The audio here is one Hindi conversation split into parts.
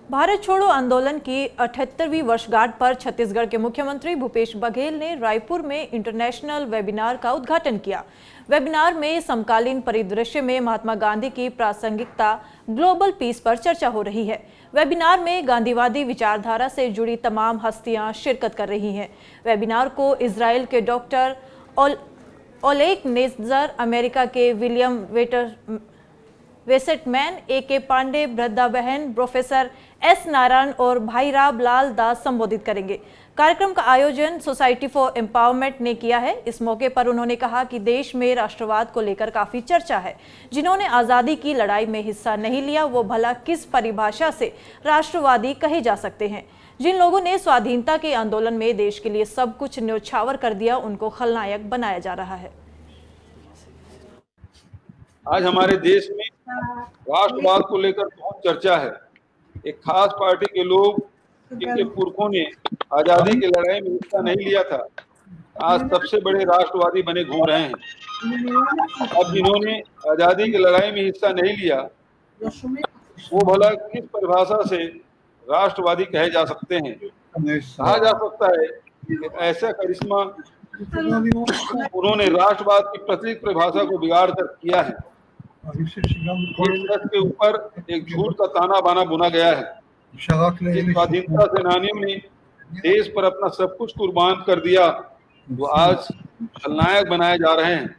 भारत छोड़ो आंदोलन की 78वीं वर्षगांठ पर छत्तीसगढ़ के मुख्यमंत्री भूपेश बघेल ने रायपुर में इंटरनेशनल वेबिनार का उद्घाटन किया। वेबिनार में समकालीन परिदृश्य में महात्मा गांधी की प्रासंगिकता, ग्लोबल पीस पर चर्चा हो रही है। वेबिनार में गांधीवादी विचारधारा से जुड़ी तमाम हस्तियां शिरकत कर रही हैं। वेबिनार को इजराइल के डॉक्टर ओलेग नेज़र, अमेरिका के विलियम वेसेटमैन, A.K. पांडे, वृद्धा बहन प्रोफेसर S. नारायण और भाई राम लाल दास संबोधित करेंगे। कार्यक्रम का आयोजन सोसाइटी फॉर एम्पावरमेंट ने किया है। इस मौके पर उन्होंने कहा कि देश में राष्ट्रवाद को लेकर काफी चर्चा है। जिन्होंने आजादी की लड़ाई में हिस्सा नहीं लिया वो भला किस परिभाषा से राष्ट्रवादी कहे जा सकते हैं। जिन लोगों ने स्वाधीनता के आंदोलन में देश के लिए सब कुछ न्योछावर कर दिया, उनको खलनायक बनाया जा रहा है। आज हमारे देश में राष्ट्रवाद को लेकर बहुत चर्चा है। एक खास पार्टी के लोग जिनके पुरखों ने आजादी की लड़ाई में हिस्सा नहीं लिया था, आज सबसे बड़े राष्ट्रवादी बने घूम रहे हैं। अब जिन्होंने आजादी की लड़ाई में हिस्सा नहीं लिया वो भला किस परिभाषा से राष्ट्रवादी कहे जा सकते हैं। कहा जा सकता है कि ऐसा करिश्मा उन्होंने राष्ट्रवाद की प्रचलित परिभाषा को बिगाड़ कर किया है। इस सच के ऊपर एक झूठ का ताना बाना बुना गया है। जिन स्वाधीनता सेनानियों ने देश पर अपना सब कुछ कुर्बान कर दिया, वो आज खलनायक बनाए जा रहे हैं।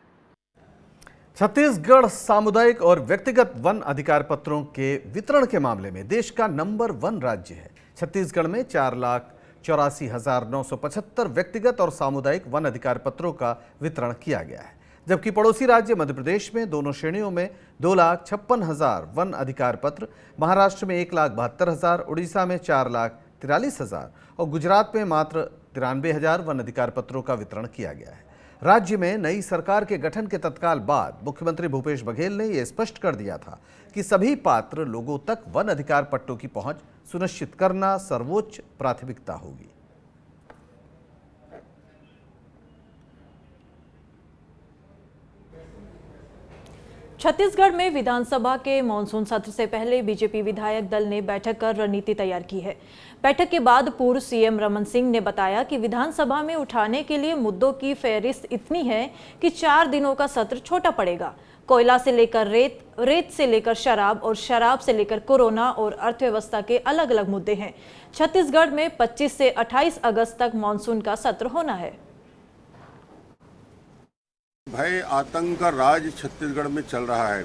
छत्तीसगढ़ सामुदायिक और व्यक्तिगत वन अधिकार पत्रों के वितरण के मामले में देश का नंबर 1 राज्य है। छत्तीसगढ़ में 4,84,975 व्यक्तिगत और सामुदायिक वन अधिकार पत्रों का वितरण किया गया है, जबकि पड़ोसी राज्य मध्य प्रदेश में दोनों श्रेणियों में 2,56,000 वन अधिकार पत्र, महाराष्ट्र में 1,72,000, उड़ीसा में 4,43,000 और गुजरात में मात्र 93,000 वन अधिकार पत्रों का वितरण किया गया है। राज्य में नई सरकार के गठन के तत्काल बाद मुख्यमंत्री भूपेश बघेल ने यह स्पष्ट कर दिया था कि सभी पात्र लोगों तक वन अधिकार पट्टों की पहुंच सुनिश्चित करना सर्वोच्च प्राथमिकता होगी। छत्तीसगढ़ में विधानसभा के मानसून सत्र से पहले बीजेपी विधायक दल ने बैठक कर रणनीति तैयार की है। बैठक के बाद पूर्व सीएम रमन सिंह ने बताया कि विधानसभा में उठाने के लिए मुद्दों की फहरिस्त इतनी है कि 4 दिनों का सत्र छोटा पड़ेगा। कोयला से लेकर रेत से लेकर शराब और शराब से लेकर कोरोना और अर्थव्यवस्था के अलग अलग मुद्दे हैं। छत्तीसगढ़ में 25 से 28 अगस्त तक मानसून का सत्र होना है। भय आतंक का राज छत्तीसगढ़ में चल रहा है।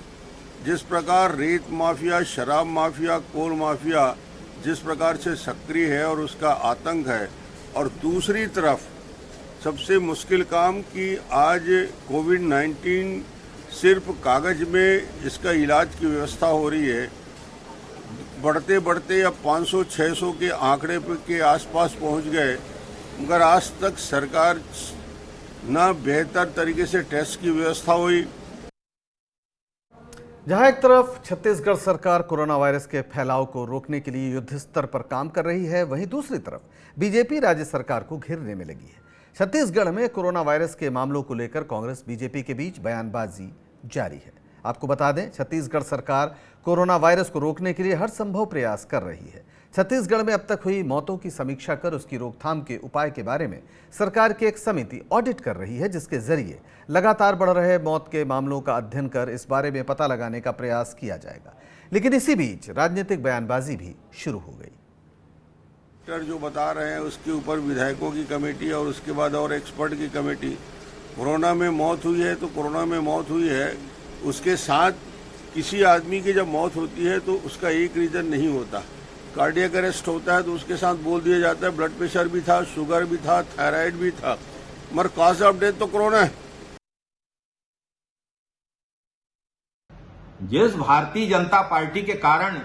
जिस प्रकार रेत माफिया, शराब माफिया, कोल माफिया जिस प्रकार से सक्रिय है और उसका आतंक है, और दूसरी तरफ सबसे मुश्किल काम कि आज कोविड-19 सिर्फ कागज में इसका इलाज की व्यवस्था हो रही है। बढ़ते बढ़ते अब 500-600 के आंकड़े के आसपास पहुंच गए, मगर आज तक सरकार ना बेहतर तरीके से टेस्ट की व्यवस्था हुई। जहां एक तरफ छत्तीसगढ़ सरकार कोरोना वायरस के फैलाव को रोकने के लिए युद्ध स्तर पर काम कर रही है, वहीं दूसरी तरफ बीजेपी राज्य सरकार को घेरने में लगी है। छत्तीसगढ़ में कोरोना वायरस के मामलों को लेकर कांग्रेस बीजेपी के बीच बयानबाजी जारी है। आपको बता दें, छत्तीसगढ़ सरकार कोरोना वायरस को रोकने के लिए हर संभव प्रयास कर रही है। छत्तीसगढ़ में अब तक हुई मौतों की समीक्षा कर उसकी रोकथाम के उपाय के बारे में सरकार की एक समिति ऑडिट कर रही है, जिसके जरिए लगातार बढ़ रहे मौत के मामलों का अध्ययन कर इस बारे में पता लगाने का प्रयास किया जाएगा। लेकिन इसी बीच राजनीतिक बयानबाजी भी शुरू हो गई। जो बता रहे हैं उसके ऊपर विधायकों की कमेटी और उसके बाद और एक्सपर्ट की कमेटी। कोरोना में मौत हुई है तो कोरोना में मौत हुई है, उसके साथ किसी आदमी की जब मौत होती है तो उसका एक रीज़न नहीं होता। कार्डियक अरेस्ट होता है तो उसके साथ बोल दिया जाता है ब्लड प्रेशर भी था, शुगर भी था, थायराइड भी था, मगर कॉज ऑफ डेथ तो कोरोना है। जिस भारतीय जनता पार्टी के कारण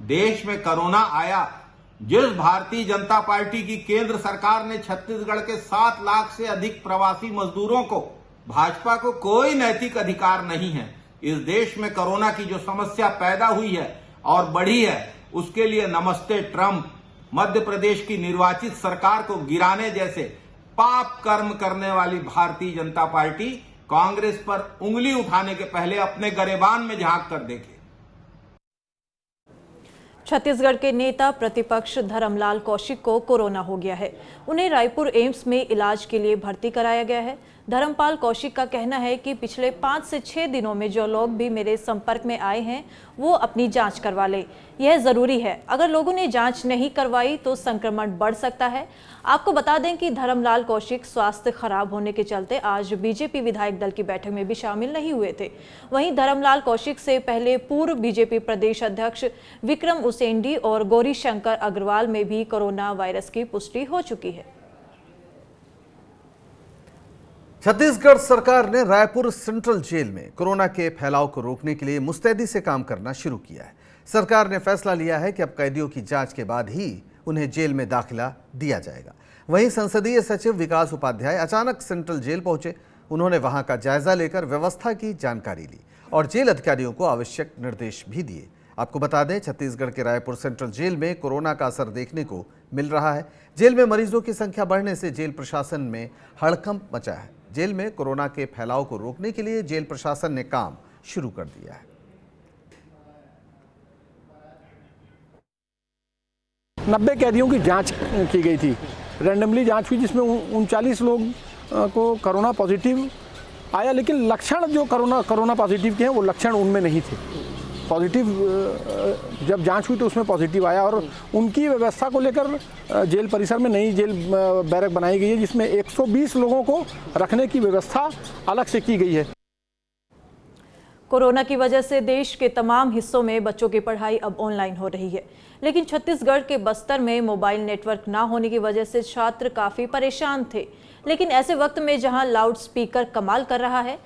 देश में कोरोना आया, जिस भारतीय जनता पार्टी की केंद्र सरकार ने छत्तीसगढ़ के 7 लाख से अधिक प्रवासी मजदूरों को, भाजपा को कोई नैतिक अधिकार नहीं है। इस देश में कोरोना की जो समस्या पैदा हुई है और बढ़ी है, उसके लिए नमस्ते ट्रंप, मध्य प्रदेश की निर्वाचित सरकार को गिराने जैसे पाप कर्म करने वाली भारतीय जनता पार्टी कांग्रेस पर उंगली उठाने के पहले अपने गरेबान में झांक कर देखे। छत्तीसगढ़ के नेता प्रतिपक्ष धर्मलाल कौशिक को कोरोना हो गया है। उन्हें रायपुर एम्स में इलाज के लिए भर्ती कराया गया है। धर्मपाल कौशिक का कहना है कि पिछले 5 से 6 दिनों में जो लोग भी मेरे संपर्क में आए हैं वो अपनी जांच करवा लें। यह जरूरी है, अगर लोगों ने जांच नहीं करवाई तो संक्रमण बढ़ सकता है। आपको बता दें कि धर्मलाल कौशिक स्वास्थ्य खराब होने के चलते आज बीजेपी विधायक दल की बैठक में भी शामिल नहीं हुए थे। वहीं धर्मलाल कौशिक से पहले पूर्व बीजेपी प्रदेश अध्यक्ष विक्रम उसेंडी और गौरी शंकर अग्रवाल में भी कोरोना वायरस की पुष्टि हो चुकी है। छत्तीसगढ़ सरकार ने रायपुर सेंट्रल जेल में कोरोना के फैलाव को रोकने के लिए मुस्तैदी से काम करना शुरू किया है। सरकार ने फैसला लिया है कि अब कैदियों की जांच के बाद ही उन्हें जेल में दाखिला दिया जाएगा। वहीं संसदीय सचिव विकास उपाध्याय अचानक सेंट्रल जेल पहुंचे। उन्होंने वहां का जायजा लेकर व्यवस्था की जानकारी ली और जेल अधिकारियों को आवश्यक निर्देश भी दिए। आपको बता दें, छत्तीसगढ़ के रायपुर सेंट्रल जेल में कोरोना का असर देखने को मिल रहा है। जेल में मरीजों की संख्या बढ़ने से जेल प्रशासन में हड़कंप मचा है। जेल में कोरोना के फैलाव को रोकने के लिए जेल प्रशासन ने काम शुरू कर दिया है। 90 कैदियों की जांच की गई थी, रैंडमली जांच हुई जिसमें 39 लोग को कोरोना पॉजिटिव आया, लेकिन लक्षण जो कोरोना पॉजिटिव के हैं वो लक्षण उनमें नहीं थे। पॉजिटिव जब जांच हुई तो उसमें पॉजिटिव आया और उनकी व्यवस्था को लेकर जेल परिसर में नई जेल बैरक बनाई गई है जिसमें 120 लोगों को रखने की व्यवस्था अलग से की गई है। कोरोना की वजह से देश के तमाम हिस्सों में बच्चों की पढ़ाई अब ऑनलाइन हो रही है, लेकिन छत्तीसगढ़ के बस्तर में मोबाइल नेटवर्क ना होने की वजह से छात्र काफ़ी परेशान थे। लेकिन ऐसे वक्त में जहां लाउड स्पीकर कमाल कर रहा है,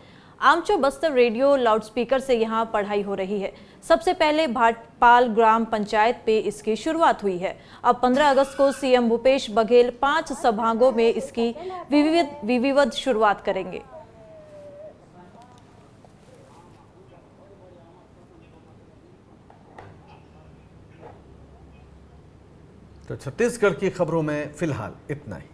आमचो बस्तर रेडियो लाउडस्पीकर से यहां पढ़ाई हो रही है। सबसे पहले भाटपाल ग्राम पंचायत पे इसकी शुरुआत हुई है। अब 15 अगस्त को सीएम भूपेश बघेल 5 सभागों में इसकी विधिवत शुरुआत करेंगे। तो छत्तीसगढ़ की खबरों में फिलहाल इतना ही।